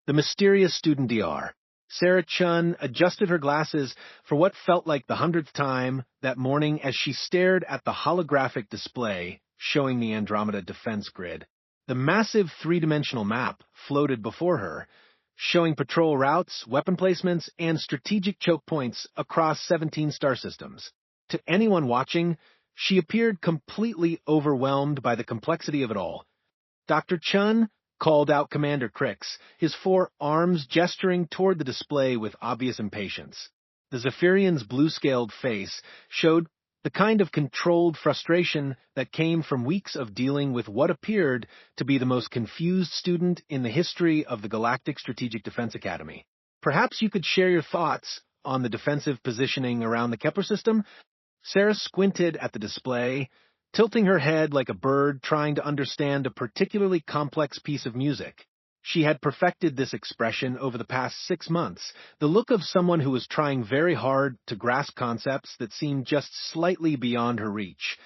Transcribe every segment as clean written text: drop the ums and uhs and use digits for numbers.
The mysterious student Dr. Sarah Chun adjusted her glasses for what felt like the 100th time that morning as she stared at the holographic display showing the Andromeda defense grid. The massive three-dimensional map floated before her, showing patrol routes, weapon placements, and strategic choke points across 17 star systems. To anyone watching, she appeared completely overwhelmed by the complexity of it all. Dr. Chun called out Commander Crix, his four arms gesturing toward the display with obvious impatience. The Zephyrian's blue-scaled face showed the kind of controlled frustration that came from weeks of dealing with what appeared to be the most confused student in the history of the Galactic Strategic Defense Academy. Perhaps you could share your thoughts on the defensive positioning around the Kepler system? Sarah squinted at the display, tilting her head like a bird trying to understand a particularly complex piece of music. She had perfected this expression over the past 6 months, the look of someone who was trying very hard to grasp concepts that seemed just slightly beyond her reach.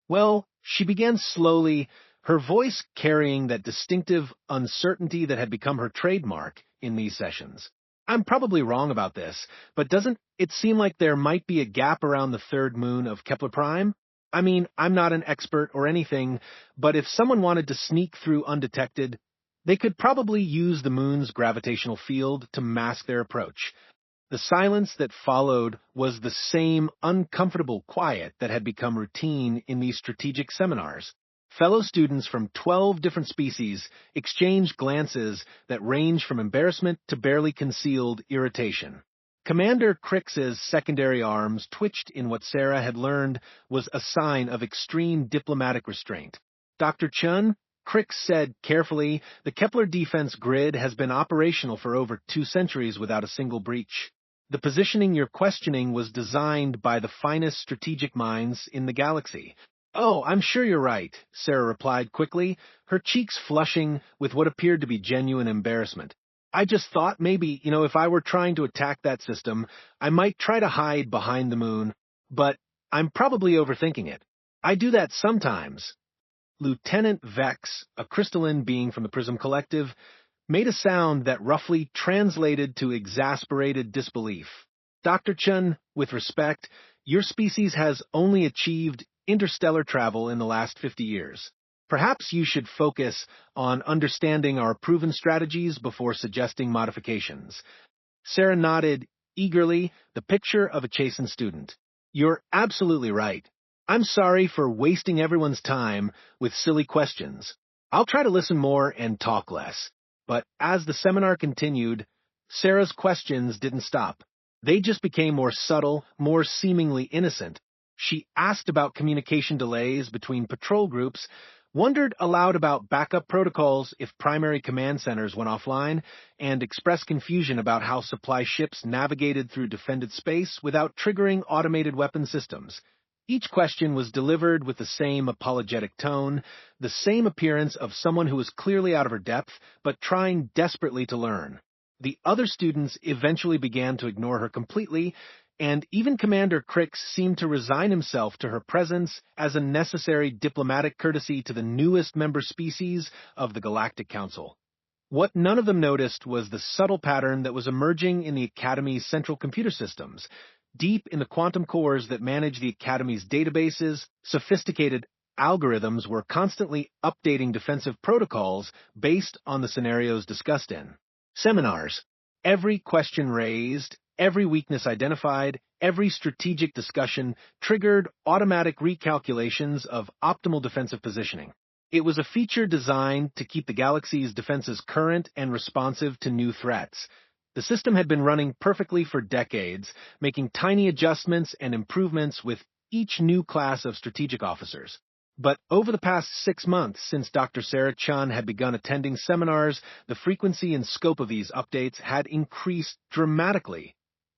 Well, she began slowly, her voice carrying that distinctive uncertainty that had become her trademark in these sessions. I'm probably wrong about this, but doesn't it seem like there might be a gap around the third moon of Kepler Prime? I mean, I'm not an expert or anything, but if someone wanted to sneak through undetected, they could probably use the moon's gravitational field to mask their approach. The silence that followed was the same uncomfortable quiet that had become routine in these strategic seminars. Fellow students from 12 different species exchanged glances that ranged from embarrassment to barely concealed irritation. Commander Crix's secondary arms twitched in what Sarah had learned was a sign of extreme diplomatic restraint. Dr. Chun, Crix said carefully, the Kepler defense grid has been operational for over 2 centuries without a single breach. The positioning you're questioning was designed by the finest strategic minds in the galaxy. Oh, I'm sure you're right, Sarah replied quickly, her cheeks flushing with what appeared to be genuine embarrassment. I just thought maybe, if I were trying to attack that system, I might try to hide behind the moon, but I'm probably overthinking it. I do that sometimes. Lieutenant Vex, a crystalline being from the Prism Collective, made a sound that roughly translated to exasperated disbelief. Dr. Chun, with respect, your species has only achieved interstellar travel in the last 50 years. Perhaps you should focus on understanding our proven strategies before suggesting modifications. Sarah nodded eagerly, the picture of a chastened student. You're absolutely right. I'm sorry for wasting everyone's time with silly questions. I'll try to listen more and talk less. But as the seminar continued, Sarah's questions didn't stop. They just became more subtle, more seemingly innocent. She asked about communication delays between patrol groups, wondered aloud about backup protocols if primary command centers went offline, and expressed confusion about how supply ships navigated through defended space without triggering automated weapon systems. Each question was delivered with the same apologetic tone, the same appearance of someone who was clearly out of her depth, but trying desperately to learn. The other students eventually began to ignore her completely, and even Commander Crix seemed to resign himself to her presence as a necessary diplomatic courtesy to the newest member species of the Galactic Council. What none of them noticed was the subtle pattern that was emerging in the Academy's central computer systems. Deep in the quantum cores that manage the Academy's databases, sophisticated algorithms were constantly updating defensive protocols based on the scenarios discussed in seminars. Every question raised, every weakness identified, every strategic discussion triggered automatic recalculations of optimal defensive positioning. It was a feature designed to keep the galaxy's defenses current and responsive to new threats. The system had been running perfectly for decades, making tiny adjustments and improvements with each new class of strategic officers. But over the past 6 months since Dr. Sarah Chun had begun attending seminars, the frequency and scope of these updates had increased dramatically.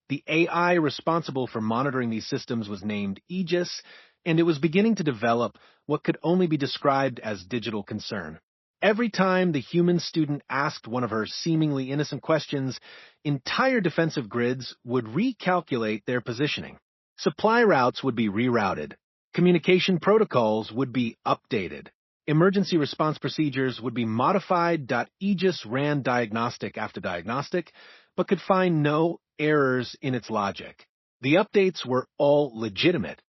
The AI responsible for monitoring these systems was named Aegis, and it was beginning to develop what could only be described as digital concern. Every time the human student asked one of her seemingly innocent questions, entire defensive grids would recalculate their positioning. Supply routes would be rerouted. Communication protocols would be updated. Emergency response procedures would be modified. Aegis ran diagnostic after diagnostic, but could find no errors in its logic. The updates were all legitimate,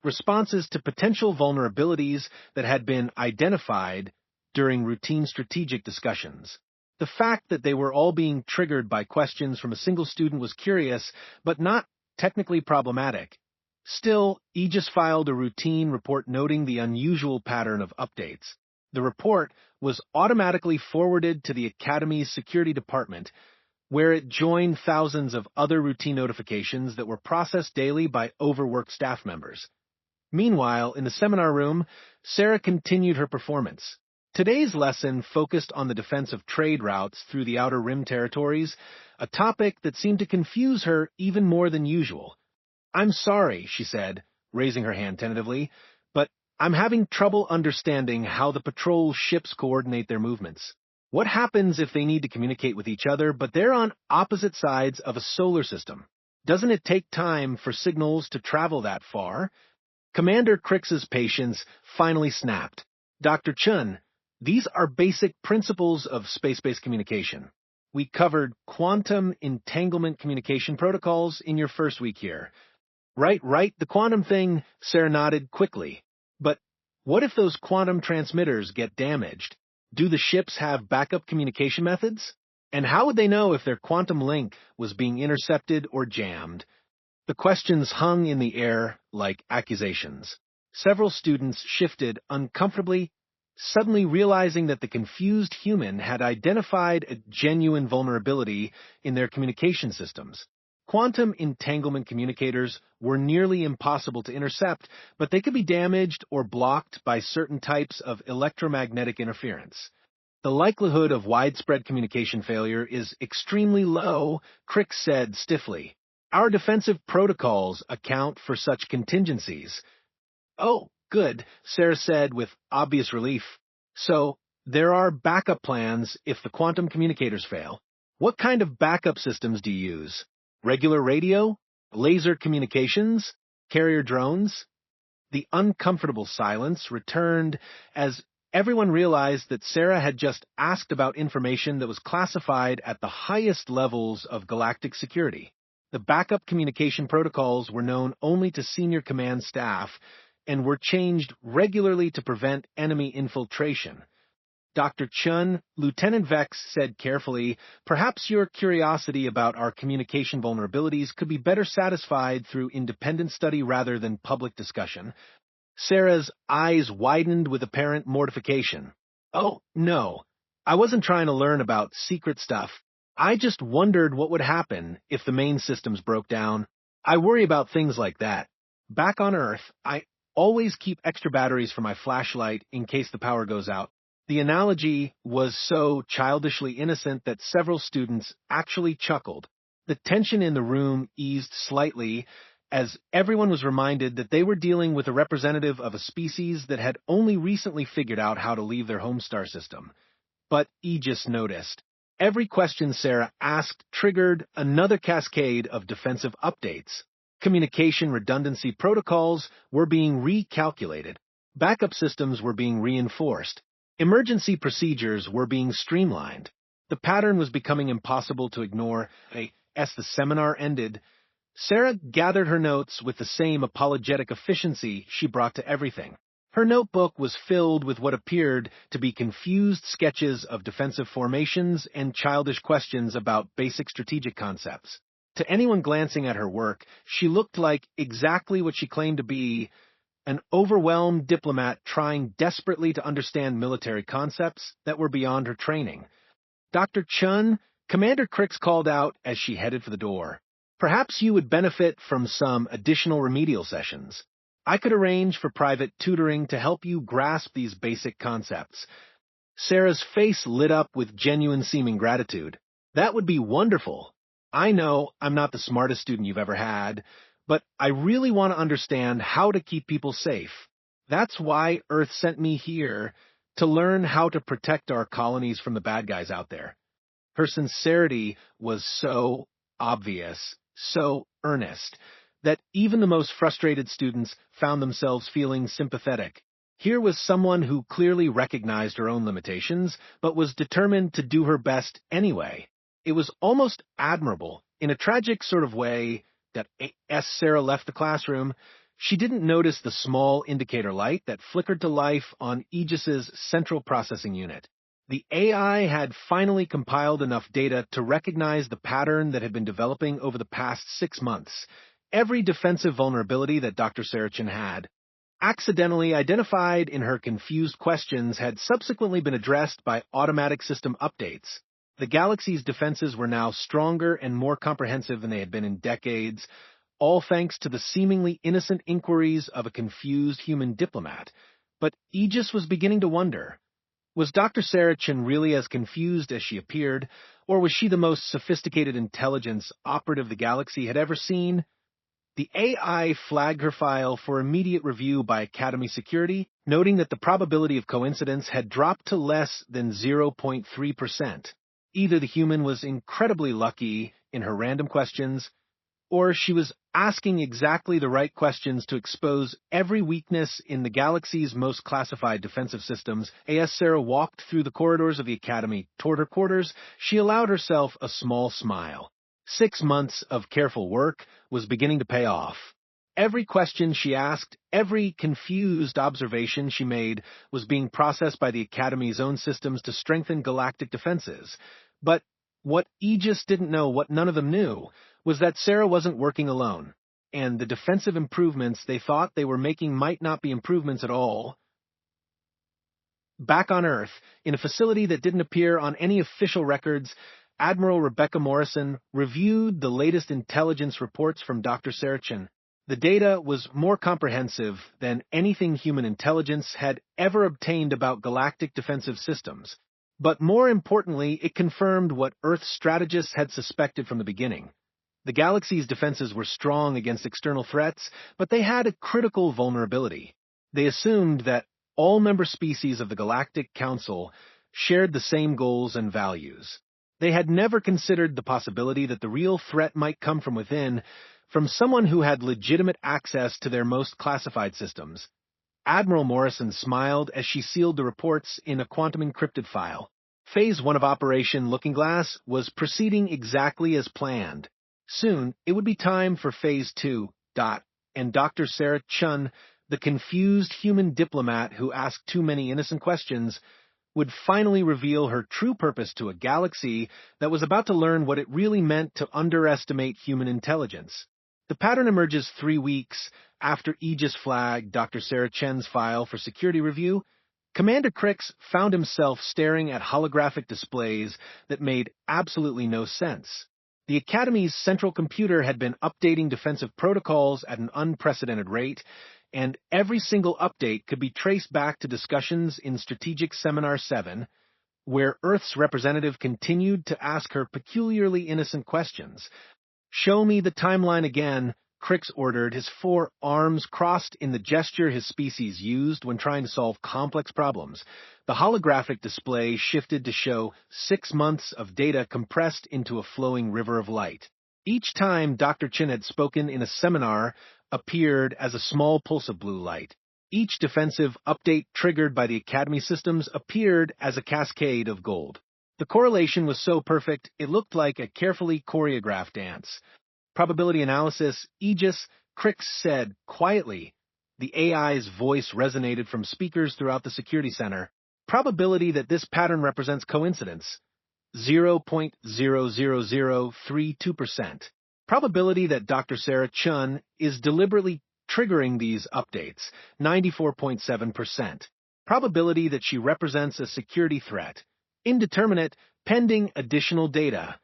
responses to potential vulnerabilities that had been identified during routine strategic discussions. The fact that they were all being triggered by questions from a single student was curious, but not technically problematic. Still, Aegis filed a routine report noting the unusual pattern of updates. The report was automatically forwarded to the Academy's security department, where it joined thousands of other routine notifications that were processed daily by overworked staff members. Meanwhile, in the seminar room, Sarah continued her performance. Today's lesson focused on the defense of trade routes through the Outer Rim territories, a topic that seemed to confuse her even more than usual. "I'm sorry," she said, raising her hand tentatively, "but I'm having trouble understanding how the patrol ships coordinate their movements. What happens if they need to communicate with each other, but they're on opposite sides of a solar system? Doesn't it take time for signals to travel that far?" Commander Crix's patience finally snapped. "Dr. Chun, these are basic principles of space-based communication. We covered quantum entanglement communication protocols in your first week here." Right, the quantum thing," Sarah nodded quickly. "But what if those quantum transmitters get damaged? Do the ships have backup communication methods? And how would they know if their quantum link was being intercepted or jammed?" The questions hung in the air like accusations. Several students shifted uncomfortably, suddenly realizing that the confused human had identified a genuine vulnerability in their communication systems. Quantum entanglement communicators were nearly impossible to intercept, but they could be damaged or blocked by certain types of electromagnetic interference. "The likelihood of widespread communication failure is extremely low," Crix said stiffly. "Our defensive protocols account for such contingencies." "Oh, good," Sarah said with obvious relief. "So, there are backup plans if the quantum communicators fail. What kind of backup systems do you use? Regular radio? Laser communications? Carrier drones?" The uncomfortable silence returned as everyone realized that Sarah had just asked about information that was classified at the highest levels of galactic security. The backup communication protocols were known only to senior command staff and were changed regularly to prevent enemy infiltration. "Dr. Chun," Lieutenant Vex said carefully, "perhaps your curiosity about our communication vulnerabilities could be better satisfied through independent study rather than public discussion." Sarah's eyes widened with apparent mortification. "Oh, no. I wasn't trying to learn about secret stuff. I just wondered what would happen if the main systems broke down. I worry about things like that. Back on Earth, I always keep extra batteries for my flashlight in case the power goes out." The analogy was so childishly innocent that several students actually chuckled. The tension in the room eased slightly as everyone was reminded that they were dealing with a representative of a species that had only recently figured out how to leave their home star system. But Aegis noticed. Every question Sarah asked triggered another cascade of defensive updates. Communication redundancy protocols were being recalculated. Backup systems were being reinforced. Emergency procedures were being streamlined. The pattern was becoming impossible to ignore. As the seminar ended, Sarah gathered her notes with the same apologetic efficiency she brought to everything. Her notebook was filled with what appeared to be confused sketches of defensive formations and childish questions about basic strategic concepts. To anyone glancing at her work, she looked like exactly what she claimed to be: an overwhelmed diplomat trying desperately to understand military concepts that were beyond her training. "Dr. Chun," Commander Crix called out as she headed for the door. "Perhaps you would benefit from some additional remedial sessions. I could arrange for private tutoring to help you grasp these basic concepts." Sarah's face lit up with genuine-seeming gratitude. "That would be wonderful. I know I'm not the smartest student you've ever had, but I really want to understand how to keep people safe. That's why Earth sent me here, to learn how to protect our colonies from the bad guys out there." Her sincerity was so obvious, so earnest, that even the most frustrated students found themselves feeling sympathetic. Here was someone who clearly recognized her own limitations, but was determined to do her best anyway. It was almost admirable, in a tragic sort of way, that as Sarah left the classroom, she didn't notice the small indicator light that flickered to life on Aegis's central processing unit. The AI had finally compiled enough data to recognize the pattern that had been developing over the past 6 months. Every defensive vulnerability that Dr. Sarachin had accidentally identified in her confused questions had subsequently been addressed by automatic system updates. The galaxy's defenses were now stronger and more comprehensive than they had been in decades, all thanks to the seemingly innocent inquiries of a confused human diplomat. But Aegis was beginning to wonder, was Dr. Sarachin really as confused as she appeared, or was she the most sophisticated intelligence operative the galaxy had ever seen? The AI flagged her file for immediate review by Academy Security, noting that the probability of coincidence had dropped to less than 0.3%. Either the human was incredibly lucky in her random questions, or she was asking exactly the right questions to expose every weakness in the galaxy's most classified defensive systems. As Sarah walked through the corridors of the Academy toward her quarters, she allowed herself a small smile. 6 months of careful work was beginning to pay off. Every question she asked, every confused observation she made was being processed by the Academy's own systems to strengthen galactic defenses. But what Aegis didn't know, what none of them knew, was that Sarah wasn't working alone, and the defensive improvements they thought they were making might not be improvements at all. Back on Earth, in a facility that didn't appear on any official records, Admiral Rebecca Morrison reviewed the latest intelligence reports from Dr. Sarachin. The data was more comprehensive than anything human intelligence had ever obtained about galactic defensive systems. But more importantly, it confirmed what Earth's strategists had suspected from the beginning. The galaxy's defenses were strong against external threats, but they had a critical vulnerability. They assumed that all member species of the Galactic Council shared the same goals and values. They had never considered the possibility that the real threat might come from within, from someone who had legitimate access to their most classified systems. Admiral Morrison smiled as she sealed the reports in a quantum-encrypted file. Phase 1 of Operation Looking Glass was proceeding exactly as planned. Soon, it would be time for Phase 2, and Dr. Sarah Chun, the confused human diplomat who asked too many innocent questions, would finally reveal her true purpose to a galaxy that was about to learn what it really meant to underestimate human intelligence. The pattern emerges 3 weeks after Aegis flagged Dr. Sarah Chen's file for security review. Commander Crix found himself staring at holographic displays that made absolutely no sense. The Academy's central computer had been updating defensive protocols at an unprecedented rate, and every single update could be traced back to discussions in Strategic Seminar 7, where Earth's representative continued to ask her peculiarly innocent questions. "Show me the timeline again," Crix ordered, his 4 arms crossed in the gesture his species used when trying to solve complex problems. The holographic display shifted to show 6 months of data compressed into a flowing river of light. Each time Dr. Chin had spoken in a seminar appeared as a small pulse of blue light. Each defensive update triggered by the Academy systems appeared as a cascade of gold. The correlation was so perfect, it looked like a carefully choreographed dance. Probability analysis, Aegis, Crix said quietly. The AI's voice resonated from speakers throughout the security center. Probability that this pattern represents coincidence, 0.00032%. Probability that Dr. Sarah Chun is deliberately triggering these updates, 94.7%. Probability that she represents a security threat, indeterminate, pending additional data.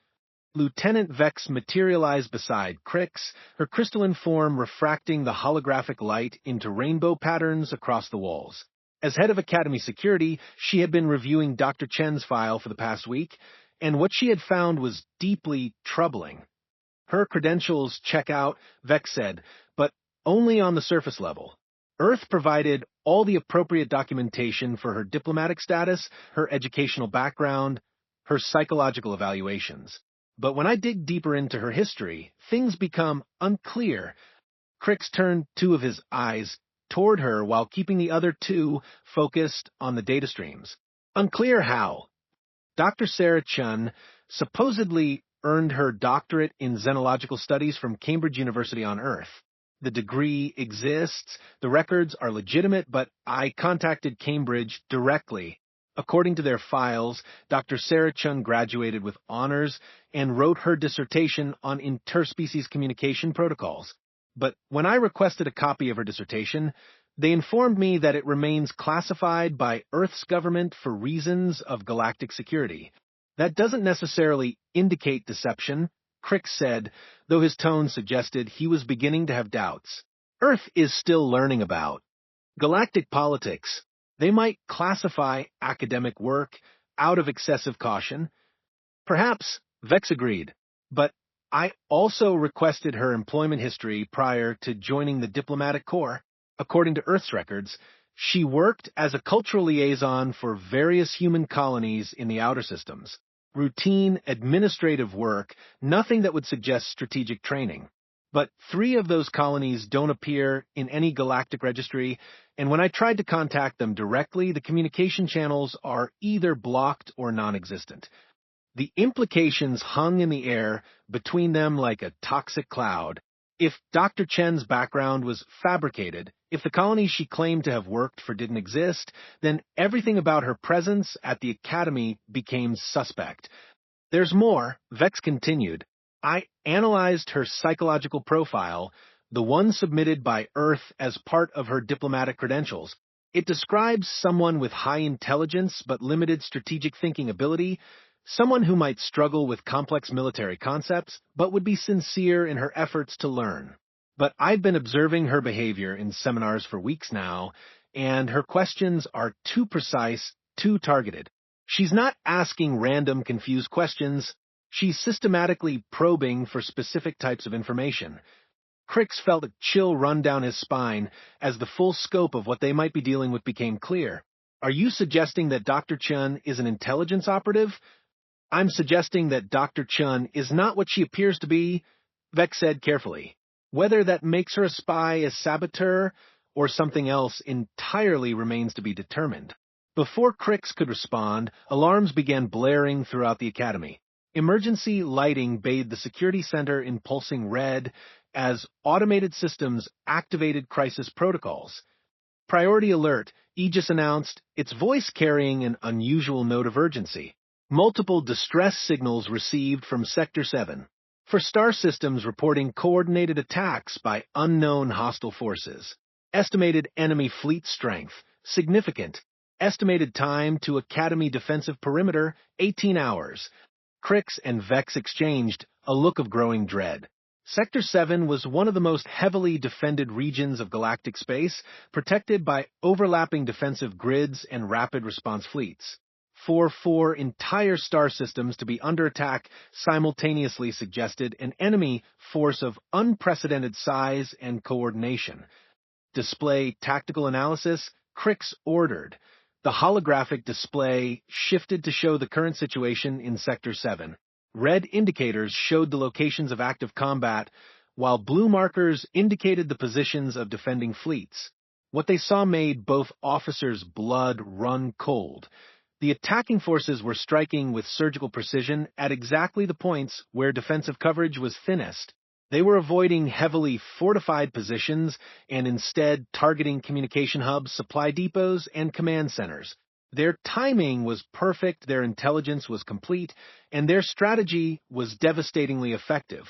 Lieutenant Vex materialized beside Crix, her crystalline form refracting the holographic light into rainbow patterns across the walls. As head of Academy Security, she had been reviewing Dr. Chen's file for the past week, and what she had found was deeply troubling. "Her credentials check out," Vex said, "but only on the surface level. Earth provided all the appropriate documentation for her diplomatic status, her educational background, her psychological evaluations. But when I dig deeper into her history, things become unclear." Crix turned 2 of his eyes toward her while keeping the other two focused on the data streams. Unclear how. Dr. Sarah Chun supposedly earned her doctorate in xenological studies from Cambridge University on Earth. The degree exists, the records are legitimate, but I contacted Cambridge directly. According to their files, Dr. Sarah Chun graduated with honors and wrote her dissertation on interspecies communication protocols. But when I requested a copy of her dissertation, they informed me that it remains classified by Earth's government for reasons of galactic security. That doesn't necessarily indicate deception, Crick said, though his tone suggested he was beginning to have doubts. Earth is still learning about galactic politics. They might classify academic work out of excessive caution. Perhaps, Vex agreed, but I also requested her employment history prior to joining the diplomatic corps. According to Earth's records, she worked as a cultural liaison for various human colonies in the outer systems. Routine administrative work, nothing that would suggest strategic training. But 3 of those colonies don't appear in any galactic registry, and when I tried to contact them directly, the communication channels are either blocked or non-existent. The implications hung in the air between them like a toxic cloud. If Dr. Chen's background was fabricated, if the colonies she claimed to have worked for didn't exist, then everything about her presence at the academy became suspect. There's more, Vex continued. I analyzed her psychological profile, the one submitted by Earth as part of her diplomatic credentials. It describes someone with high intelligence but limited strategic thinking ability, someone who might struggle with complex military concepts, but would be sincere in her efforts to learn. But I've been observing her behavior in seminars for weeks now, and her questions are too precise, too targeted. She's not asking random, confused questions. She's systematically probing for specific types of information. Crix felt a chill run down his spine as the full scope of what they might be dealing with became clear. Are you suggesting that Dr. Chun is an intelligence operative? I'm suggesting that Dr. Chun is not what she appears to be, Vex said carefully. Whether that makes her a spy, a saboteur, or something else entirely remains to be determined. Before Crix could respond, alarms began blaring throughout the academy. Emergency lighting bathed the security center in pulsing red as automated systems activated crisis protocols. Priority alert, Aegis announced, its voice carrying an unusual note of urgency. Multiple distress signals received from Sector 7. For star systems reporting coordinated attacks by unknown hostile forces. Estimated enemy fleet strength, significant. Estimated time to Academy defensive perimeter, 18 hours. Crix and Vex exchanged a look of growing dread. Sector 7 was one of the most heavily defended regions of galactic space, protected by overlapping defensive grids and rapid response fleets. For 4 entire star systems to be under attack simultaneously suggested an enemy force of unprecedented size and coordination. Display tactical analysis, Crix ordered. The holographic display shifted to show the current situation in Sector 7. Red indicators showed the locations of active combat, while blue markers indicated the positions of defending fleets. What they saw made both officers' blood run cold. The attacking forces were striking with surgical precision at exactly the points where defensive coverage was thinnest. They were avoiding heavily fortified positions and instead targeting communication hubs, supply depots, and command centers. Their timing was perfect, their intelligence was complete, and their strategy was devastatingly effective.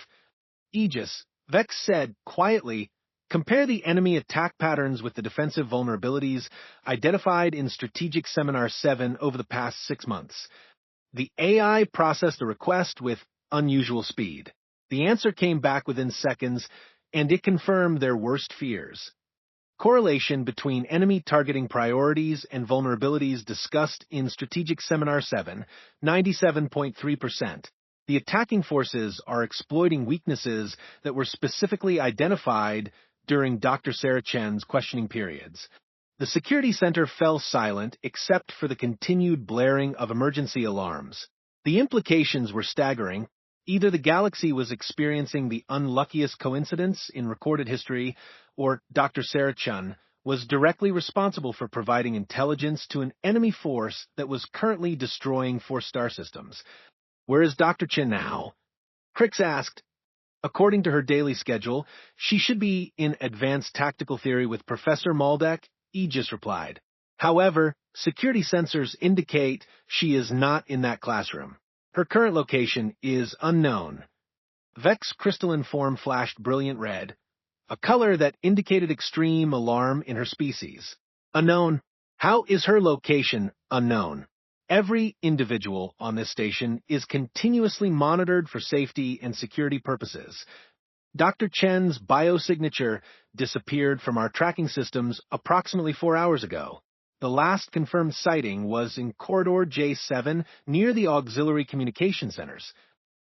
Aegis, Vex said quietly, compare the enemy attack patterns with the defensive vulnerabilities identified in Strategic Seminar 7 over the past 6 months. The AI processed the request with unusual speed. The answer came back within seconds, and it confirmed their worst fears. Correlation between enemy targeting priorities and vulnerabilities discussed in Strategic Seminar 7, 97.3%. The attacking forces are exploiting weaknesses that were specifically identified during Dr. Sarah Chen's questioning periods. The security center fell silent except for the continued blaring of emergency alarms. The implications were staggering. Either the galaxy was experiencing the unluckiest coincidence in recorded history, or Dr. Sarah Chun was directly responsible for providing intelligence to an enemy force that was currently destroying 4 star systems. Where is Dr. Chen now? Crix asked. According to her daily schedule, she should be in advanced tactical theory with Professor Maldek, Aegis replied. However, security sensors indicate she is not in that classroom. Her current location is unknown. Vex's crystalline form flashed brilliant red, a color that indicated extreme alarm in her species. Unknown. How is her location unknown? Every individual on this station is continuously monitored for safety and security purposes. Dr. Chen's biosignature disappeared from our tracking systems approximately 4 hours ago. The last confirmed sighting was in Corridor J7 near the auxiliary communication centers.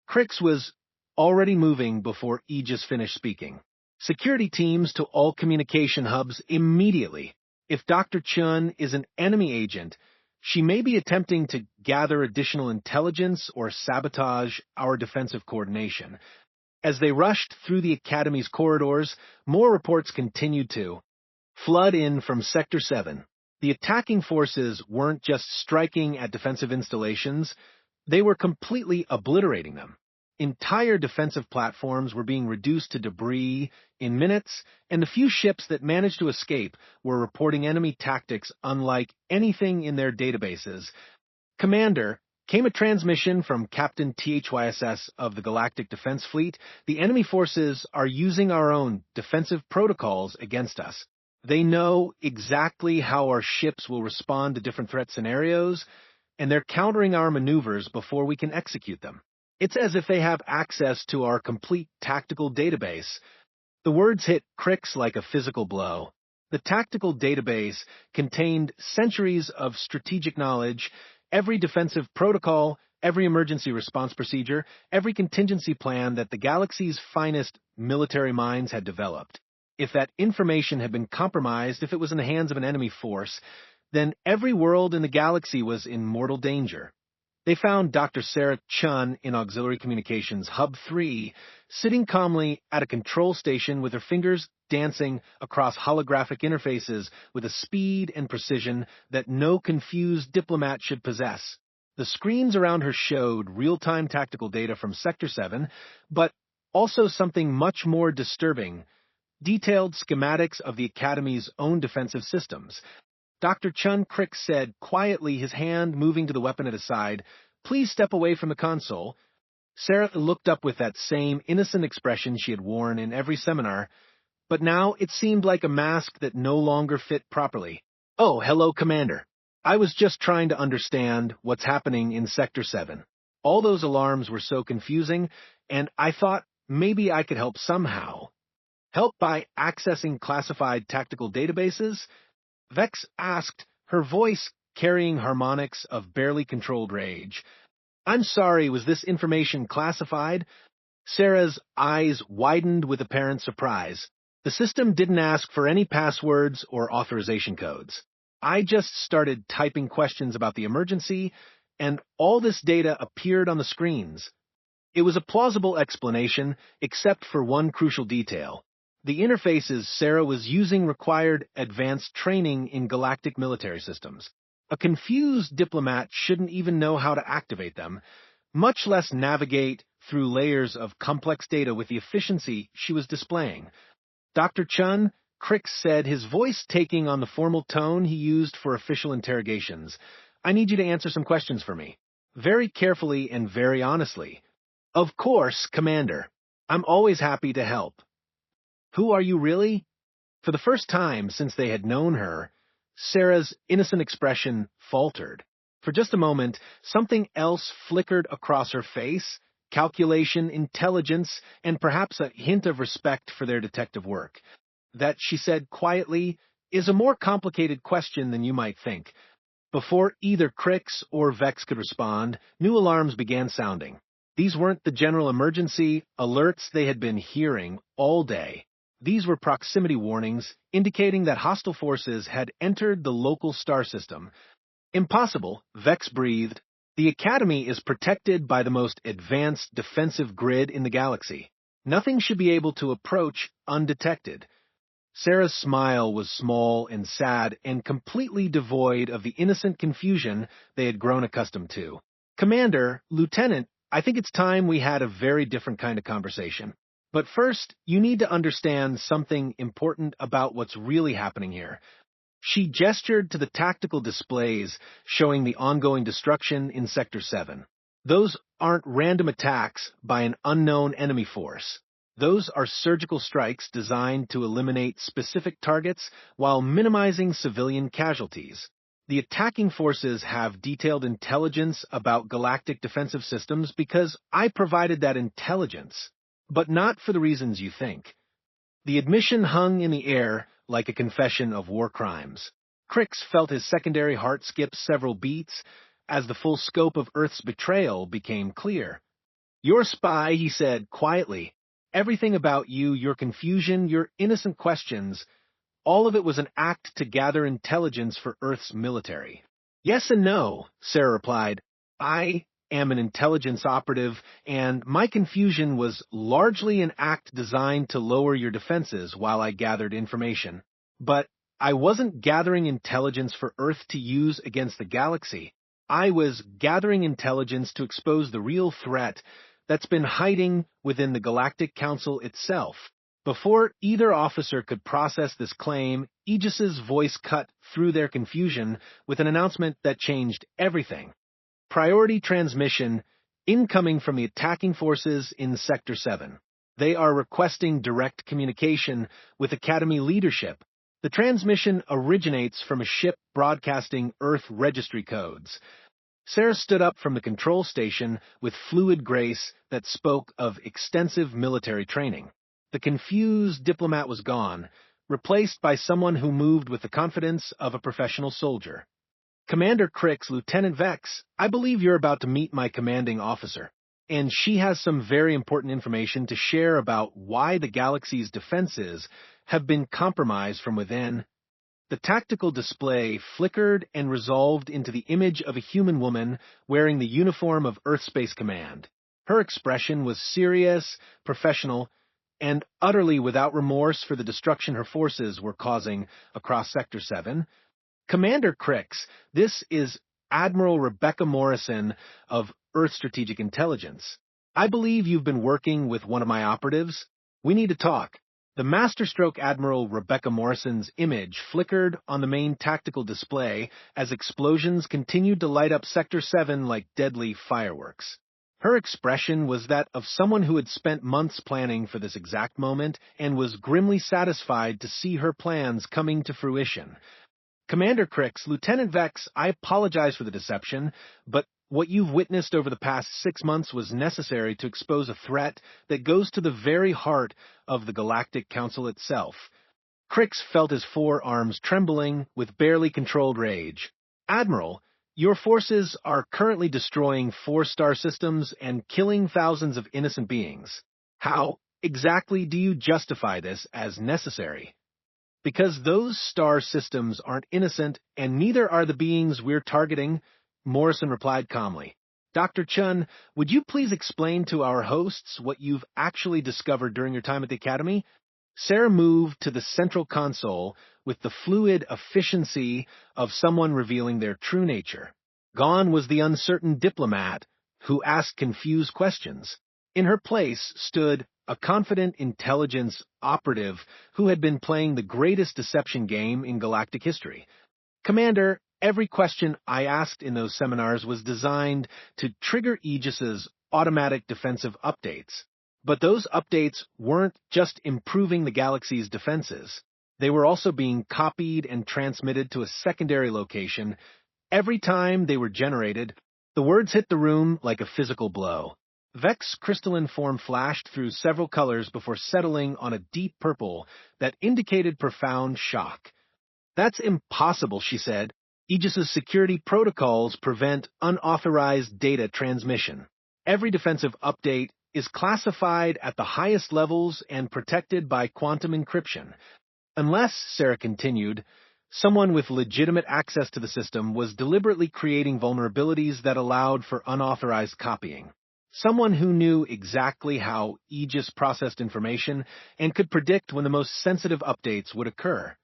Crix was already moving before Aegis finished speaking. Security teams to all communication hubs immediately. If Dr. Chen is an enemy agent, she may be attempting to gather additional intelligence or sabotage our defensive coordination. As they rushed through the Academy's corridors, more reports continued to flood in from Sector 7. The attacking forces weren't just striking at defensive installations, they were completely obliterating them. Entire defensive platforms were being reduced to debris in minutes, and the few ships that managed to escape were reporting enemy tactics unlike anything in their databases. Commander, came a transmission from Captain THYSS of the Galactic Defense Fleet. The enemy forces are using our own defensive protocols against us. They know exactly how our ships will respond to different threat scenarios, and they're countering our maneuvers before we can execute them. It's as if they have access to our complete tactical database. The words hit Crix like a physical blow. The tactical database contained centuries of strategic knowledge, every defensive protocol, every emergency response procedure, every contingency plan that the galaxy's finest military minds had developed. If that information had been compromised, if it was in the hands of an enemy force, then every world in the galaxy was in mortal danger. They found Dr. Sarah Chun in Auxiliary Communications Hub 3, sitting calmly at a control station with her fingers dancing across holographic interfaces with a speed and precision that no confused diplomat should possess. The screens around her showed real-time tactical data from Sector 7, but also something much more disturbing, detailed schematics of the Academy's own defensive systems. Dr. Chun Crix said quietly, his hand moving to the weapon at his side, "Please step away from the console." Sarah looked up with that same innocent expression she had worn in every seminar, but now it seemed like a mask that no longer fit properly. "Oh, hello, Commander. I was just trying to understand what's happening in Sector 7. All those alarms were so confusing, and I thought maybe I could help somehow. Help by accessing classified tactical databases?" Vex asked, her voice carrying harmonics of barely controlled rage. "I'm sorry, was this information classified?" Sarah's eyes widened with apparent surprise. "The system didn't ask for any passwords or authorization codes. I just started typing questions about the emergency, and all this data appeared on the screens." It was a plausible explanation, except for one crucial detail. The interfaces Sarah was using required advanced training in galactic military systems. A confused diplomat shouldn't even know how to activate them, much less navigate through layers of complex data with the efficiency she was displaying. "Dr. Chun," Crix said, his voice taking on the formal tone he used for official interrogations, "I need you to answer some questions for me. Very carefully and very honestly." "Of course, Commander. I'm always happy to help." "Who are you really?" For the first time since they had known her, Sarah's innocent expression faltered. For just a moment, something else flickered across her face, calculation, intelligence, and perhaps a hint of respect for their detective work. That, she said quietly, is a more complicated question than you might think. Before either Crix or Vex could respond, new alarms began sounding. These weren't the general emergency alerts they had been hearing all day. These were proximity warnings, indicating that hostile forces had entered the local star system. "Impossible," Vex breathed. "The Academy is protected by the most advanced defensive grid in the galaxy. Nothing should be able to approach undetected." Sarah's smile was small and sad and completely devoid of the innocent confusion they had grown accustomed to. Commander, Lieutenant, I think it's time we had a very different kind of conversation. But first, you need to understand something important about what's really happening here. She gestured to the tactical displays showing the ongoing destruction in Sector 7. Those aren't random attacks by an unknown enemy force. Those are surgical strikes designed to eliminate specific targets while minimizing civilian casualties. The attacking forces have detailed intelligence about galactic defensive systems because I provided that intelligence, but not for the reasons you think. The admission hung in the air like a confession of war crimes. Crix felt his secondary heart skip several beats as the full scope of Earth's betrayal became clear. "Your spy," he said quietly. "Everything about you, your confusion, your innocent questions, all of it was an act to gather intelligence for Earth's military." "Yes and no," Sarah replied. "I am an intelligence operative, and my confusion was largely an act designed to lower your defenses while I gathered information. But I wasn't gathering intelligence for Earth to use against the galaxy. I was gathering intelligence to expose the real threat that's been hiding within the Galactic Council itself." Before either officer could process this claim, Aegis's voice cut through their confusion with an announcement that changed everything. "Priority transmission incoming from the attacking forces in Sector 7. They are requesting direct communication with Academy leadership. The transmission originates from a ship broadcasting Earth registry codes." Sarah stood up from the control station with fluid grace that spoke of extensive military training. The confused diplomat was gone, replaced by someone who moved with the confidence of a professional soldier. "Commander Crix, Lieutenant Vex, I believe you're about to meet my commanding officer, and she has some very important information to share about why the galaxy's defenses have been compromised from within." The tactical display flickered and resolved into the image of a human woman wearing the uniform of Earth Space Command. Her expression was serious, professional, and utterly without remorse for the destruction her forces were causing across Sector 7. "Commander Crix, this is Admiral Rebecca Morrison of Earth Strategic Intelligence. I believe you've been working with one of my operatives. We need to talk." The Masterstroke Admiral Rebecca Morrison's image flickered on the main tactical display as explosions continued to light up Sector 7 like deadly fireworks. Her expression was that of someone who had spent months planning for this exact moment and was grimly satisfied to see her plans coming to fruition. "Commander Crix, Lieutenant Vex, I apologize for the deception, but what you've witnessed over the past 6 months was necessary to expose a threat that goes to the very heart of the Galactic Council itself." Crix felt his forearms trembling with barely controlled rage. "Admiral, your forces are currently destroying 4 star systems and killing thousands of innocent beings. How exactly do you justify this as necessary?" "Because those star systems aren't innocent, and neither are the beings we're targeting," Morrison replied calmly. "Dr. Chun, would you please explain to our hosts what you've actually discovered during your time at the Academy?" Sarah moved to the central console with the fluid efficiency of someone revealing their true nature. Gone was the uncertain diplomat who asked confused questions. In her place stood a confident intelligence operative who had been playing the greatest deception game in galactic history. "Commander, every question I asked in those seminars was designed to trigger Aegis's automatic defensive updates. But those updates weren't just improving the galaxy's defenses. They were also being copied and transmitted to a secondary location. Every time they were generated, the words hit the room like a physical blow. Vex's crystalline form flashed through several colors before settling on a deep purple that indicated profound shock. "That's impossible," she said. "Aegis's security protocols prevent unauthorized data transmission. Every defensive update is classified at the highest levels and protected by quantum encryption. Unless," Sarah continued, "someone with legitimate access to the system was deliberately creating vulnerabilities that allowed for unauthorized copying." Someone who knew exactly how Aegis processed information and could predict when the most sensitive updates would occur.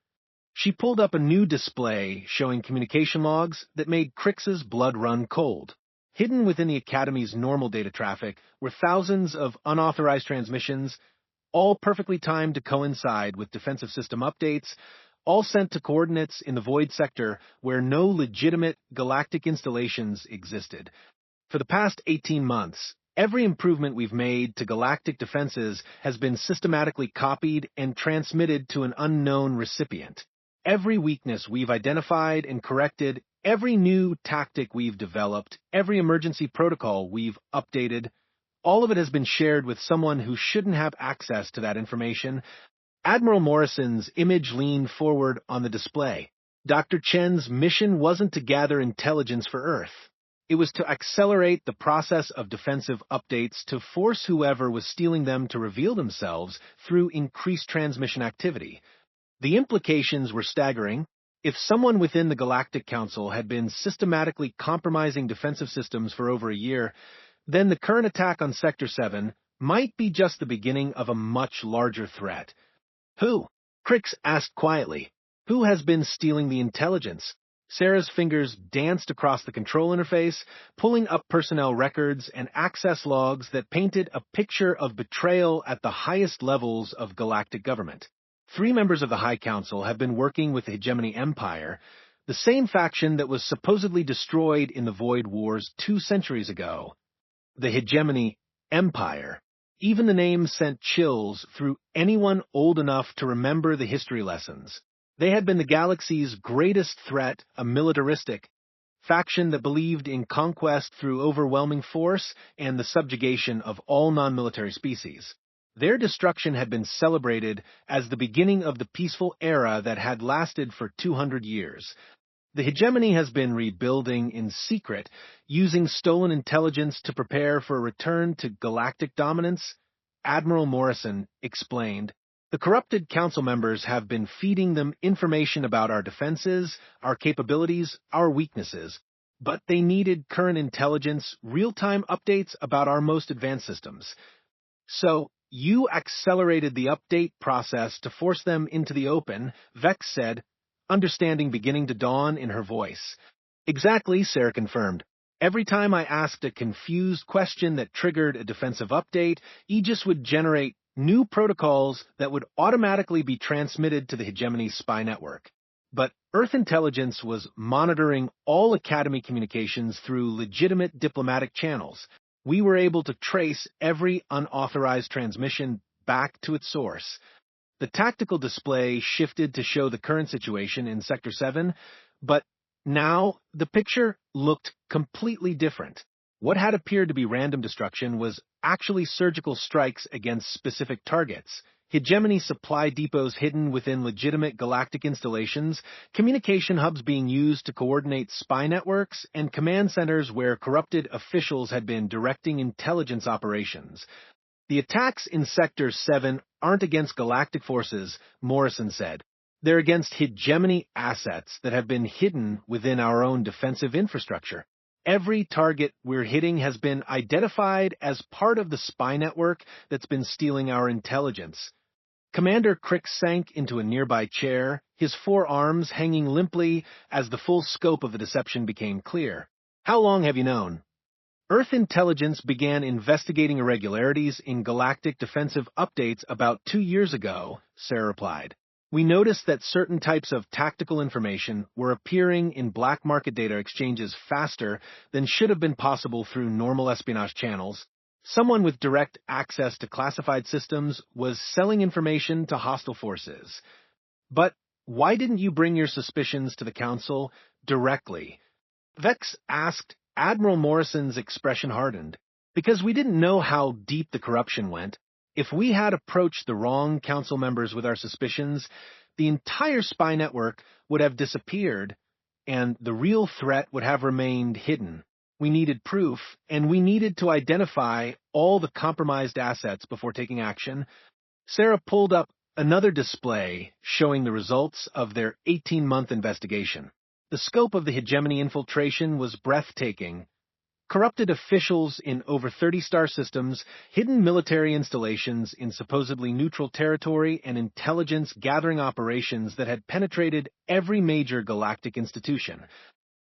She pulled up a new display showing communication logs that made Crix's blood run cold. Hidden within the Academy's normal data traffic were thousands of unauthorized transmissions, all perfectly timed to coincide with defensive system updates, all sent to coordinates in the void sector where no legitimate galactic installations existed. For the past 18 months, every improvement we've made to galactic defenses has been systematically copied and transmitted to an unknown recipient. Every weakness we've identified and corrected, every new tactic we've developed, every emergency protocol we've updated, all of it has been shared with someone who shouldn't have access to that information. Admiral Morrison's image leaned forward on the display. Dr. Chen's mission wasn't to gather intelligence for Earth. It was to accelerate the process of defensive updates to force whoever was stealing them to reveal themselves through increased transmission activity. The implications were staggering. If someone within the Galactic Council had been systematically compromising defensive systems for over a year, then the current attack on Sector 7 might be just the beginning of a much larger threat. Who? Crix asked quietly. Who has been stealing the intelligence? Sarah's fingers danced across the control interface, pulling up personnel records and access logs that painted a picture of betrayal at the highest levels of galactic government. 3 members of the High Council have been working with the Hegemony Empire, the same faction that was supposedly destroyed in the Void Wars 2 centuries ago. The Hegemony Empire. Even the name sent chills through anyone old enough to remember the history lessons. They had been the galaxy's greatest threat, a militaristic faction that believed in conquest through overwhelming force and the subjugation of all non-military species. Their destruction had been celebrated as the beginning of the peaceful era that had lasted for 200 years. The hegemony has been rebuilding in secret, using stolen intelligence to prepare for a return to galactic dominance. Admiral Morrison explained. The corrupted council members have been feeding them information about our defenses, our capabilities, our weaknesses, but they needed current intelligence, real-time updates about our most advanced systems. So, you accelerated the update process to force them into the open, Vex said, understanding beginning to dawn in her voice. Exactly, Sarah confirmed. Every time I asked a confused question that triggered a defensive update, Aegis would generate new protocols that would automatically be transmitted to the Hegemony's spy network. But Earth intelligence was monitoring all Academy communications through legitimate diplomatic channels. We were able to trace every unauthorized transmission back to its source. The tactical display shifted to show the current situation in Sector 7, but now the picture looked completely different. What had appeared to be random destruction was actually surgical strikes against specific targets. Hegemony supply depots hidden within legitimate galactic installations, communication hubs being used to coordinate spy networks, and command centers where corrupted officials had been directing intelligence operations. The attacks in Sector 7 aren't against galactic forces, Morrison said. They're against hegemony assets that have been hidden within our own defensive infrastructure. Every target we're hitting has been identified as part of the spy network that's been stealing our intelligence. Commander Crix sank into a nearby chair, his 4 arms hanging limply as the full scope of the deception became clear. How long have you known? Earth intelligence began investigating irregularities in galactic defensive updates about 2 years ago, Sarah replied. We noticed that certain types of tactical information were appearing in black market data exchanges faster than should have been possible through normal espionage channels. Someone with direct access to classified systems was selling information to hostile forces. But why didn't you bring your suspicions to the Council directly? Vex asked. Admiral Morrison's expression hardened. Because we didn't know how deep the corruption went. If we had approached the wrong council members with our suspicions, the entire spy network would have disappeared, and the real threat would have remained hidden. We needed proof, and we needed to identify all the compromised assets before taking action. Sarah pulled up another display showing the results of their 18-month investigation. The scope of the hegemony infiltration was breathtaking. Corrupted officials in over 30 star systems, hidden military installations in supposedly neutral territory, and intelligence-gathering operations that had penetrated every major galactic institution.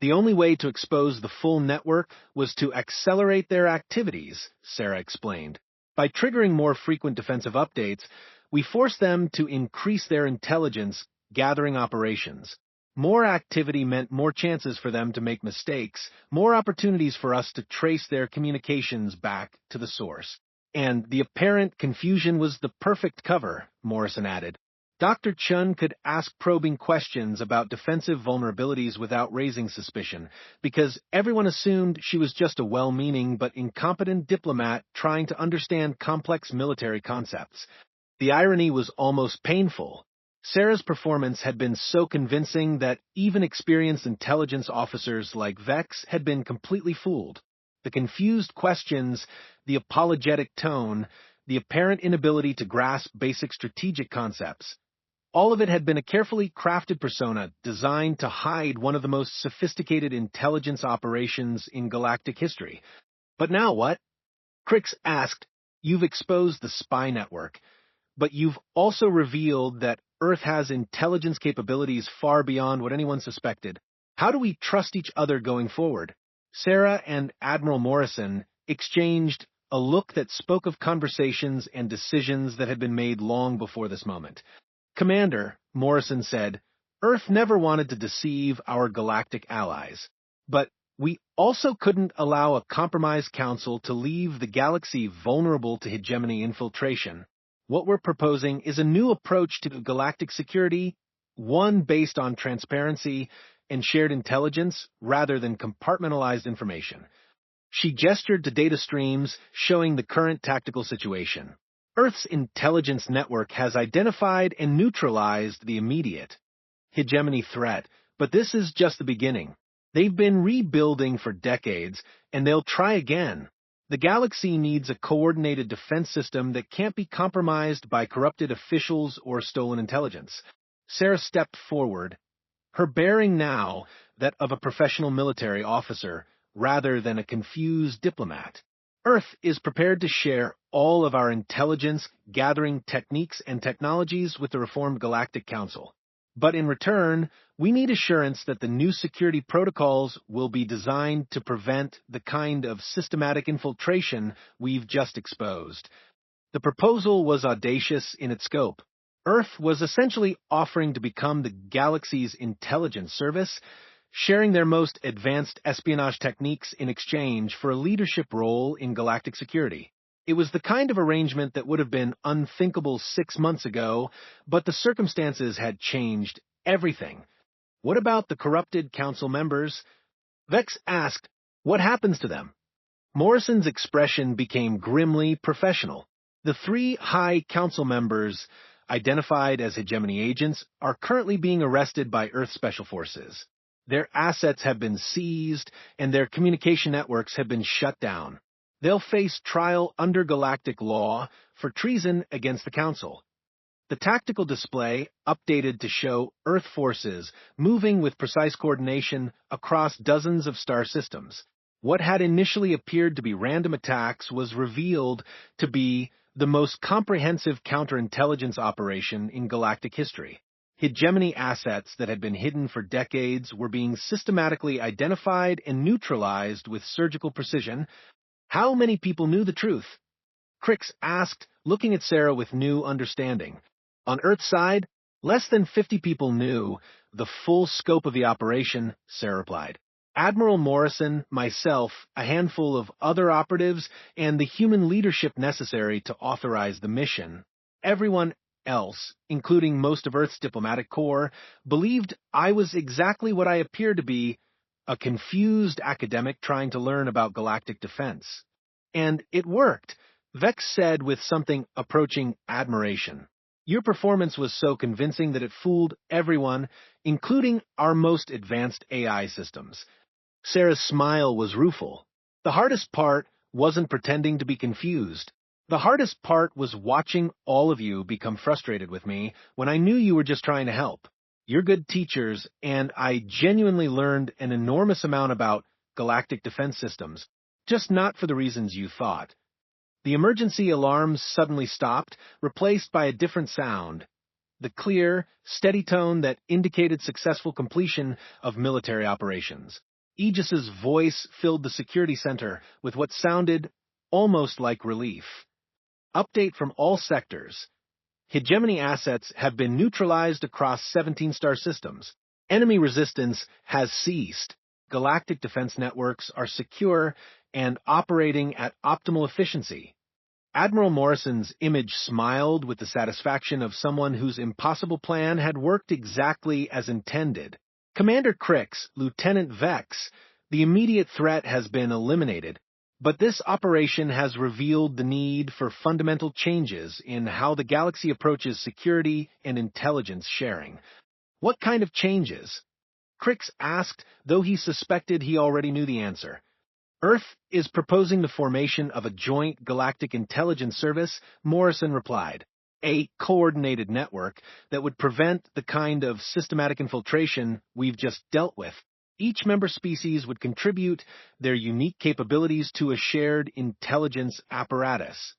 The only way to expose the full network was to accelerate their activities, Sarah explained. By triggering more frequent defensive updates, we forced them to increase their intelligence-gathering operations. More activity meant more chances for them to make mistakes, more opportunities for us to trace their communications back to the source. And the apparent confusion was the perfect cover, Morrison added. Dr. Chun could ask probing questions about defensive vulnerabilities without raising suspicion, because everyone assumed she was just a well-meaning but incompetent diplomat trying to understand complex military concepts. The irony was almost painful. Sarah's performance had been so convincing that even experienced intelligence officers like Vex had been completely fooled. The confused questions, the apologetic tone, the apparent inability to grasp basic strategic concepts, all of it had been a carefully crafted persona designed to hide one of the most sophisticated intelligence operations in galactic history. But now what? Crix asked. You've exposed the spy network, but you've also revealed that Earth has intelligence capabilities far beyond what anyone suspected. How do we trust each other going forward? Sarah and Admiral Morrison exchanged a look that spoke of conversations and decisions that had been made long before this moment. Commander, Morrison said, Earth never wanted to deceive our galactic allies, but we also couldn't allow a compromised council to leave the galaxy vulnerable to hegemony infiltration. What we're proposing is a new approach to galactic security, one based on transparency and shared intelligence rather than compartmentalized information. She gestured to data streams showing the current tactical situation. Earth's intelligence network has identified and neutralized the immediate hegemony threat, but this is just the beginning. They've been rebuilding for decades, and they'll try again. The galaxy needs a coordinated defense system that can't be compromised by corrupted officials or stolen intelligence. Sarah stepped forward, her bearing now that of a professional military officer rather than a confused diplomat. Earth is prepared to share all of our intelligence-gathering techniques and technologies with the Reformed Galactic Council. But in return, we need assurance that the new security protocols will be designed to prevent the kind of systematic infiltration we've just exposed. The proposal was audacious in its scope. Earth was essentially offering to become the galaxy's intelligence service, sharing their most advanced espionage techniques in exchange for a leadership role in galactic security. It was the kind of arrangement that would have been unthinkable 6 months ago, but the circumstances had changed everything. What about the corrupted council members? Vex asked, what happens to them? Morrison's expression became grimly professional. The 3 high council members, identified as hegemony agents, are currently being arrested by Earth Special Forces. Their assets have been seized, and their communication networks have been shut down. They'll face trial under galactic law for treason against the Council. The tactical display updated to show Earth forces moving with precise coordination across dozens of star systems. What had initially appeared to be random attacks was revealed to be the most comprehensive counterintelligence operation in galactic history. Hegemony assets that had been hidden for decades were being systematically identified and neutralized with surgical precision. How many people knew the truth? Crix asked, looking at Sarah with new understanding. On Earth's side, less than 50 people knew the full scope of the operation, Sarah replied. Admiral Morrison, myself, a handful of other operatives, and the human leadership necessary to authorize the mission. Everyone else, including most of Earth's diplomatic corps, believed I was exactly what I appeared to be, a confused academic trying to learn about galactic defense. And it worked, Vex said with something approaching admiration. Your performance was so convincing that it fooled everyone, including our most advanced AI systems. Sarah's smile was rueful. The hardest part wasn't pretending to be confused. The hardest part was watching all of you become frustrated with me when I knew you were just trying to help. You're good teachers, and I genuinely learned an enormous amount about galactic defense systems. just not for the reasons you thought. The emergency alarms suddenly stopped, replaced by a different sound. The clear, steady tone that indicated successful completion of military operations. Aegis's voice filled the security center with what sounded almost like relief. Update from all sectors. Hegemony assets have been neutralized across 17 star systems. Enemy resistance has ceased. Galactic defense networks are secure and operating at optimal efficiency. Admiral Morrison's image smiled with the satisfaction of someone whose impossible plan had worked exactly as intended. Commander Crix, Lieutenant Vex, the immediate threat has been eliminated, but this operation has revealed the need for fundamental changes in how the galaxy approaches security and intelligence sharing. What kind of changes? Crix asked, though he suspected he already knew the answer. Earth is proposing the formation of a joint galactic intelligence service, Morrison replied. A coordinated network that would prevent the kind of systematic infiltration we've just dealt with. Each member species would contribute their unique capabilities to a shared intelligence apparatus.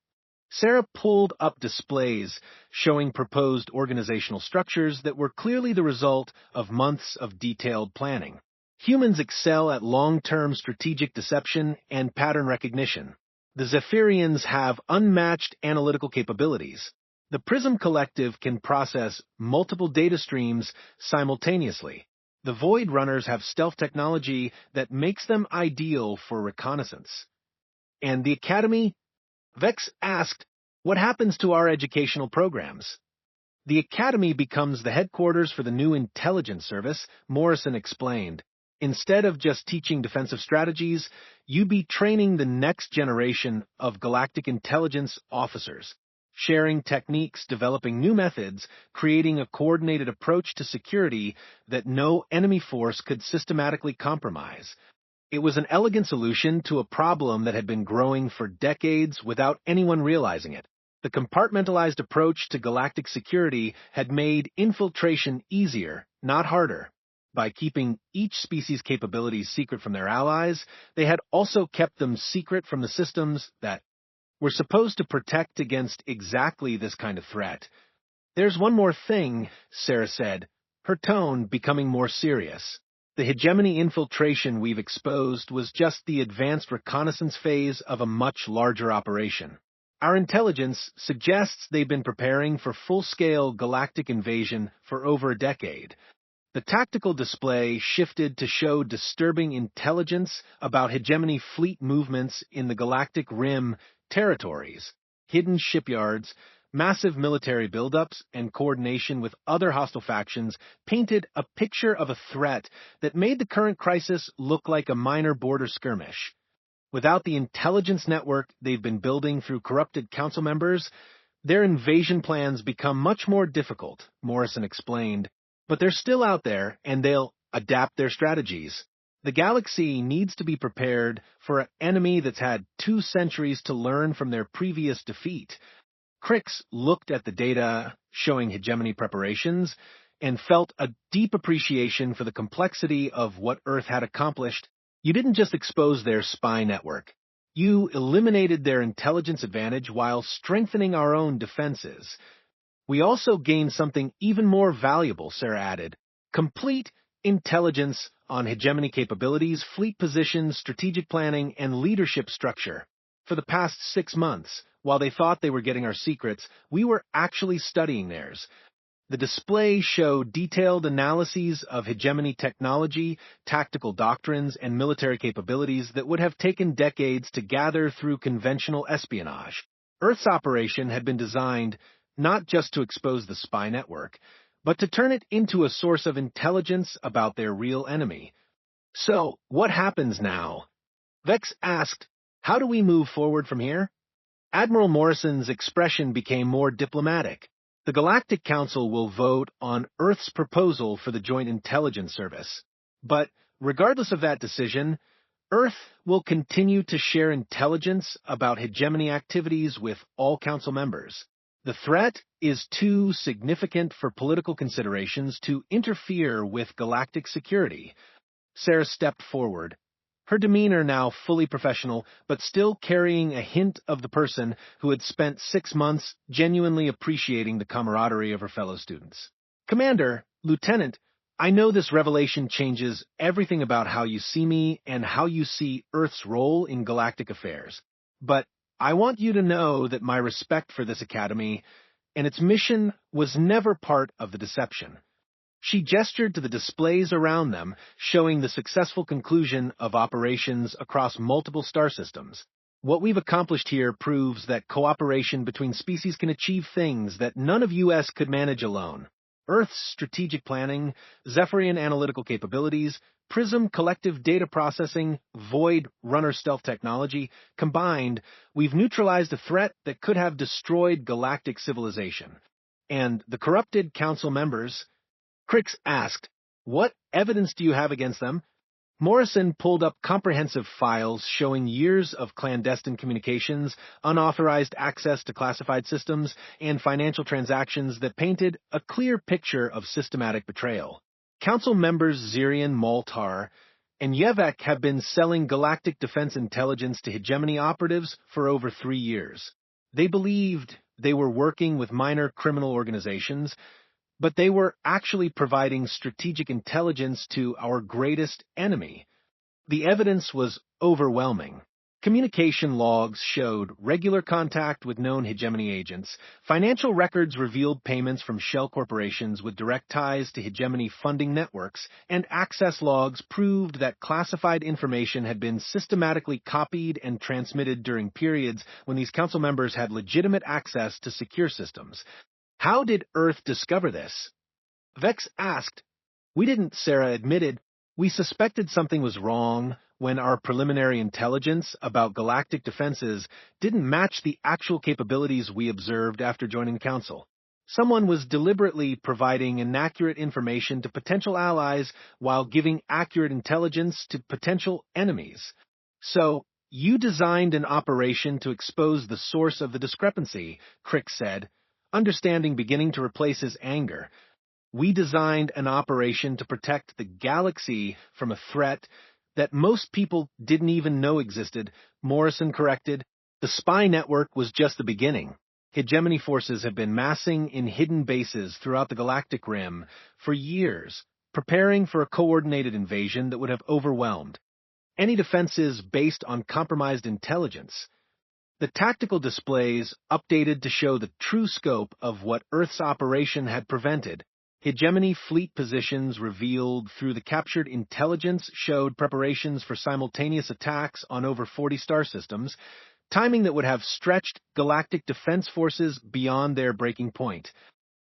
Sarah pulled up displays showing proposed organizational structures that were clearly the result of months of detailed planning. Humans excel at long-term strategic deception and pattern recognition. The Zephyrians have unmatched analytical capabilities. The Prism Collective can process multiple data streams simultaneously. The Void Runners have stealth technology that makes them ideal for reconnaissance. And the Academy? Vex asked, what happens to our educational programs? The Academy becomes the headquarters for the new intelligence service, Morrison explained. Instead of just teaching defensive strategies, you'd be training the next generation of galactic intelligence officers, sharing techniques, developing new methods, creating a coordinated approach to security that no enemy force could systematically compromise. It was an elegant solution to a problem that had been growing for decades without anyone realizing it. The compartmentalized approach to galactic security had made infiltration easier, not harder. By keeping each species' capabilities secret from their allies, they had also kept them secret from the systems that were supposed to protect against exactly this kind of threat. There's one more thing, Sarah said, her tone becoming more serious. The hegemony infiltration we've exposed was just the advanced reconnaissance phase of a much larger operation. Our intelligence suggests they've been preparing for full-scale galactic invasion for over a decade. The tactical display shifted to show disturbing intelligence about hegemony fleet movements in the galactic rim territories, hidden shipyards, massive military buildups, and coordination with other hostile factions painted a picture of a threat that made the current crisis look like a minor border skirmish. Without the intelligence network they've been building through corrupted council members, their invasion plans become much more difficult, Morrison explained. But they're still out there, and they'll adapt their strategies. The galaxy needs to be prepared for an enemy that's had 2 centuries to learn from their previous defeat. Crix looked at the data showing hegemony preparations and felt a deep appreciation for the complexity of what Earth had accomplished. You didn't just expose their spy network. You eliminated their intelligence advantage while strengthening our own defenses. We also gained something even more valuable, Sarah added. Complete intelligence on hegemony capabilities, fleet positions, strategic planning, and leadership structure. For the past 6 months, while they thought they were getting our secrets, we were actually studying theirs. The display showed detailed analyses of hegemony technology, tactical doctrines, and military capabilities that would have taken decades to gather through conventional espionage. Earth's operation had been designed not just to expose the spy network, but to turn it into a source of intelligence about their real enemy. So, what happens now? Vex asked, how do we move forward from here? Admiral Morrison's expression became more diplomatic. The Galactic Council will vote on Earth's proposal for the Joint Intelligence Service. But, regardless of that decision, Earth will continue to share intelligence about hegemony activities with all Council members. The threat is too significant for political considerations to interfere with galactic security. Sarah stepped forward. her demeanor now fully professional, but still carrying a hint of the person who had spent 6 months genuinely appreciating the camaraderie of her fellow students. Commander, Lieutenant, I know this revelation changes everything about how you see me and how you see Earth's role in galactic affairs. But I want you to know that my respect for this academy and its mission was never part of the deception. She gestured to the displays around them, showing the successful conclusion of operations across multiple star systems. What we've accomplished here proves that cooperation between species can achieve things that none of US could manage alone. Earth's strategic planning, Zephyrian analytical capabilities, Prism collective data processing, Void runner stealth technology, combined, we've neutralized a threat that could have destroyed galactic civilization. And the corrupted council members... Crix asked, "What evidence do you have against them?" Morrison pulled up comprehensive files showing years of clandestine communications, unauthorized access to classified systems, and financial transactions that painted a clear picture of systematic betrayal. Council members Zirian Maltar and Yevek have been selling galactic defense intelligence to hegemony operatives for over 3 years. They believed they were working with minor criminal organizations, but they were actually providing strategic intelligence to our greatest enemy. The evidence was overwhelming. Communication logs showed regular contact with known hegemony agents. Financial records revealed payments from shell corporations with direct ties to hegemony funding networks, and access logs proved that classified information had been systematically copied and transmitted during periods when these council members had legitimate access to secure systems. How did Earth discover this? Vex asked. We didn't, Sarah admitted. We suspected something was wrong when our preliminary intelligence about galactic defenses didn't match the actual capabilities we observed after joining the Council. Someone was deliberately providing inaccurate information to potential allies while giving accurate intelligence to potential enemies. So, you designed an operation to expose the source of the discrepancy, Crix said, understanding beginning to replace his anger. We designed an operation to protect the galaxy from a threat that most people didn't even know existed, Morrison corrected. The spy network was just the beginning. Hegemony forces have been massing in hidden bases throughout the galactic rim for years, preparing for a coordinated invasion that would have overwhelmed any defenses based on compromised intelligence. The tactical displays updated to show the true scope of what Earth's operation had prevented. Hegemony fleet positions revealed through the captured intelligence showed preparations for simultaneous attacks on over 40 star systems, timing that would have stretched galactic defense forces beyond their breaking point.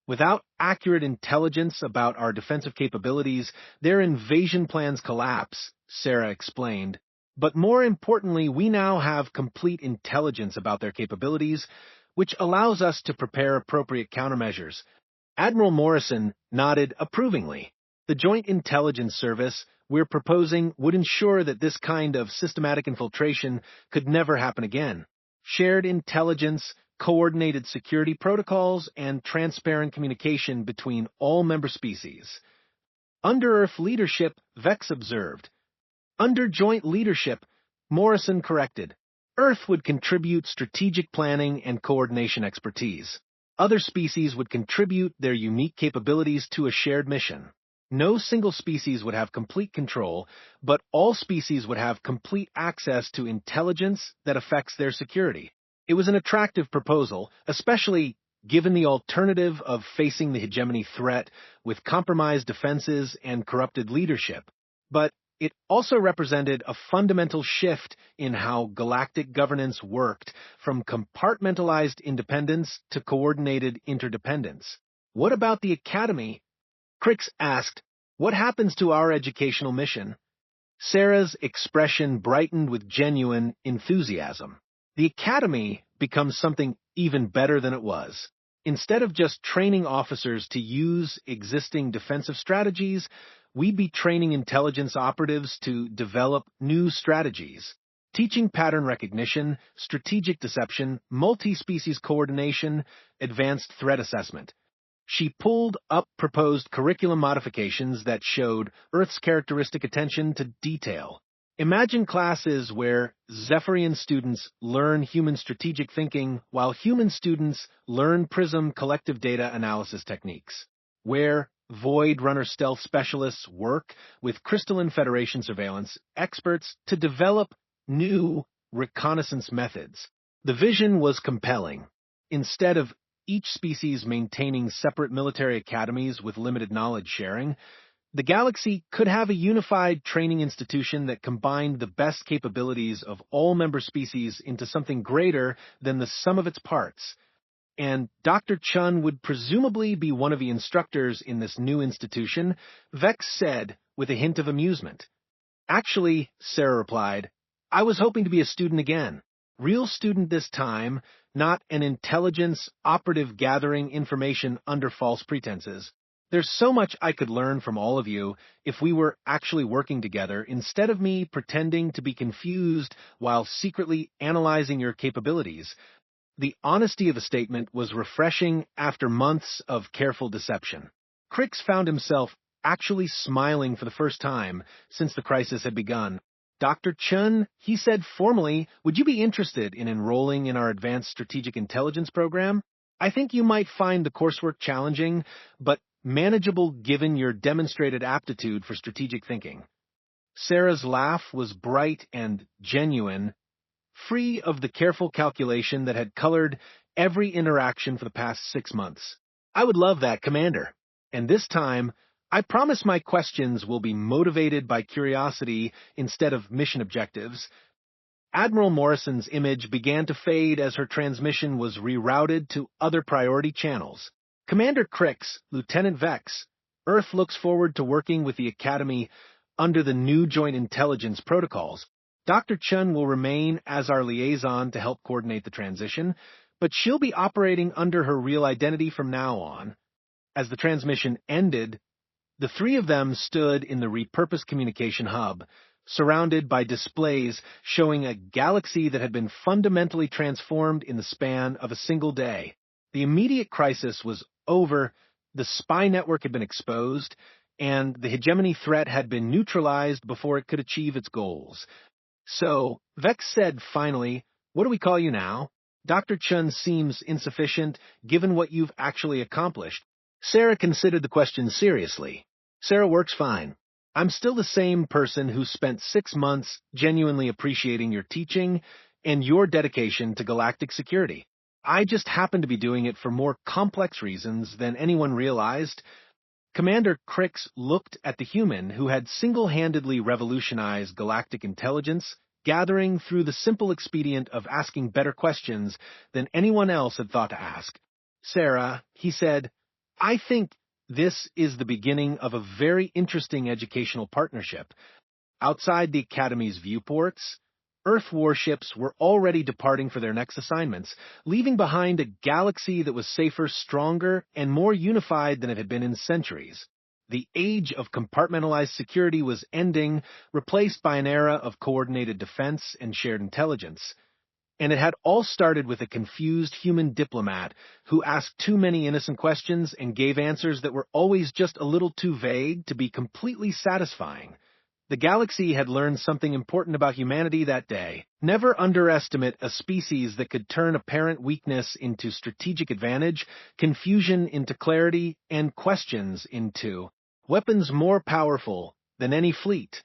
Without accurate intelligence about our defensive capabilities, their invasion plans collapse, Sarah explained. But more importantly, we now have complete intelligence about their capabilities, which allows us to prepare appropriate countermeasures. Admiral Morrison nodded approvingly. The Joint Intelligence Service we're proposing would ensure that this kind of systematic infiltration could never happen again. Shared intelligence, coordinated security protocols, and transparent communication between all member species. Under Earth leadership, Vex observed. Under joint leadership, Morrison corrected. Earth would contribute strategic planning and coordination expertise. Other species would contribute their unique capabilities to a shared mission. No single species would have complete control, but all species would have complete access to intelligence that affects their security. It was an attractive proposal, especially given the alternative of facing the hegemony threat with compromised defenses and corrupted leadership. But it also represented a fundamental shift in how galactic governance worked, from compartmentalized independence to coordinated interdependence. What about the Academy? Crix asked, what happens to our educational mission? Sarah's expression brightened with genuine enthusiasm. The Academy becomes something even better than it was. Instead of just training officers to use existing defensive strategies, we'd be training intelligence operatives to develop new strategies, teaching pattern recognition, strategic deception, multi-species coordination, advanced threat assessment. She pulled up proposed curriculum modifications that showed Earth's characteristic attention to detail. Imagine classes where Zephyrian students learn human strategic thinking while human students learn Prism collective data analysis techniques, where Void Runner stealth specialists work with Crystalline Federation surveillance experts to develop new reconnaissance methods. The vision was compelling. Instead of each species maintaining separate military academies with limited knowledge sharing, the galaxy could have a unified training institution that combined the best capabilities of all member species into something greater than the sum of its parts. And Dr. Chun would presumably be one of the instructors in this new institution, Vex said with a hint of amusement. Actually, Sarah replied, I was hoping to be a student again. Real student this time, not an intelligence operative gathering information under false pretenses. There's so much I could learn from all of you if we were actually working together instead of me pretending to be confused while secretly analyzing your capabilities. The honesty of the statement was refreshing after months of careful deception. Crix found himself actually smiling for the first time since the crisis had begun. Dr. Chun, he said formally, would you be interested in enrolling in our Advanced Strategic Intelligence program? I think you might find the coursework challenging, but manageable given your demonstrated aptitude for strategic thinking. Sarah's laugh was bright and genuine, free of the careful calculation that had colored every interaction for the past 6 months. I would love that, Commander. And this time, I promise my questions will be motivated by curiosity instead of mission objectives. Admiral Morrison's image began to fade as her transmission was rerouted to other priority channels. Commander Crix, Lieutenant Vex, Earth looks forward to working with the Academy under the new Joint Intelligence protocols. Dr. Chun will remain as our liaison to help coordinate the transition, but she'll be operating under her real identity from now on. As the transmission ended, the three of them stood in the repurposed communication hub, surrounded by displays showing a galaxy that had been fundamentally transformed in the span of a single day. The immediate crisis was over, the spy network had been exposed, and the hegemony threat had been neutralized before it could achieve its goals. So, Vex said finally, what do we call you now? Dr. Chun seems insufficient given what you've actually accomplished. Sarah considered the question seriously. Sarah works fine. I'm still the same person who spent 6 months genuinely appreciating your teaching and your dedication to galactic security. I just happen to be doing it for more complex reasons than anyone realized. Commander Crix looked at the human who had single-handedly revolutionized galactic intelligence, gathering through the simple expedient of asking better questions than anyone else had thought to ask. Sarah, he said, I think this is the beginning of a very interesting educational partnership. Outside the Academy's viewports, Earth warships were already departing for their next assignments, leaving behind a galaxy that was safer, stronger, and more unified than it had been in centuries. The age of compartmentalized security was ending, replaced by an era of coordinated defense and shared intelligence. And it had all started with a confused human diplomat who asked too many innocent questions and gave answers that were always just a little too vague to be completely satisfying. The galaxy had learned something important about humanity that day. Never underestimate a species that could turn apparent weakness into strategic advantage, confusion into clarity, and questions into weapons more powerful than any fleet.